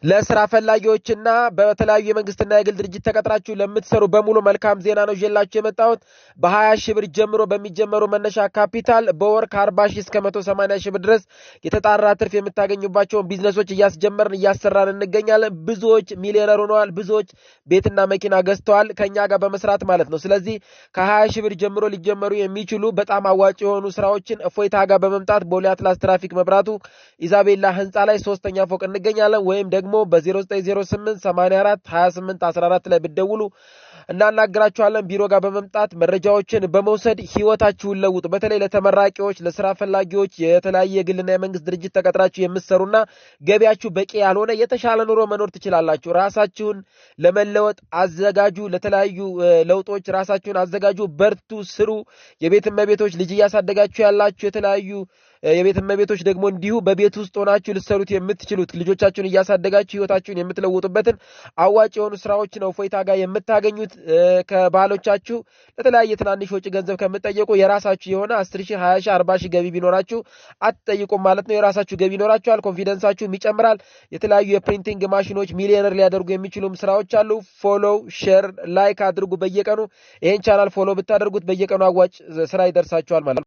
ለስራ ፈላጊዎችና በተለያዩ የመንግስትና የግል ድርጅት ተቀጥራችሁ ለምትሰሩ በሙሉ መልካም ዜና ነው ይዤላችሁ የመጣሁት። በ20 ሺህ ብር ጀምሮ በሚጀመሩ መነሻ ካፒታል በወር ከ40 ሺህ እስከ 180 ሺህ ብር ድረስ የተጣራ ትርፍ የምታገኙባቸውን ቢዝነሶች እያስጀመርን እያሰራን እንገኛለን። ብዙዎች ሚሊዮነር ሆነዋል። ብዙዎች ቤትና መኪና ገዝተዋል ከኛ ጋር በመስራት ማለት ነው። ስለዚህ ከ20 ሺህ ብር ጀምሮ ሊጀመሩ የሚችሉ በጣም አዋጭ የሆኑ ስራዎችን እፎይታ ጋር በመምጣት ቦሌ አትላስ ትራፊክ መብራቱ ኢዛቤላ ህንጻ ላይ 3ኛ ፎቅ እንገኛለን። ወይም ደግሞ በ0908 84 28 14 ላይ ብትደውሉ እናናግራችኋለን። ቢሮ ጋር በመምጣት መረጃዎችን በመውሰድ ህይወታችሁን ለውጡ። በተለይ ለተመራቂዎች፣ ለስራ ፈላጊዎች፣ የተለያየ የግልና የመንግስት ድርጅት ተቀጥራችሁ የምትሰሩና ገቢያችሁ በቂ ያልሆነ የተሻለ ኑሮ መኖር ትችላላችሁ። ራሳችሁን ለመለወጥ አዘጋጁ። ለተለያዩ ለውጦች ራሳችሁን አዘጋጁ። በርቱ፣ ስሩ። የቤት እመቤቶች ልጅ እያሳደጋችሁ ያላችሁ የተለያዩ የቤት እመቤቶች ደግሞ እንዲሁ በቤት ውስጥ ሆናችሁ ልትሰሩት የምትችሉት ልጆቻችሁን እያሳደጋችሁ ህይወታችሁን የምትለውጡበትን አዋጭ የሆኑ ስራዎች ነው እፎይታ ጋር የምታገኙት። ከባሎቻችሁ ለተለያየ ትናንሽ ወጪ ገንዘብ ከምትጠየቁ የራሳችሁ የሆነ 10 ሺህ 20 ሺህ 40 ሺህ ገቢ ቢኖራችሁ አትጠይቁም ማለት ነው። የራሳችሁ ገቢ ይኖራችኋል። ኮንፊደንሳችሁም ይጨምራል። የተለያዩ የፕሪንቲንግ ማሽኖች ሚሊዮነር ሊያደርጉ የሚችሉም ስራዎች አሉ። ፎሎው፣ ሼር፣ ላይክ አድርጉ። በየቀኑ ይሄን ቻናል ፎሎ ብታደርጉት በየቀኑ አዋጭ ስራ ይደርሳችኋል ማለት ነው።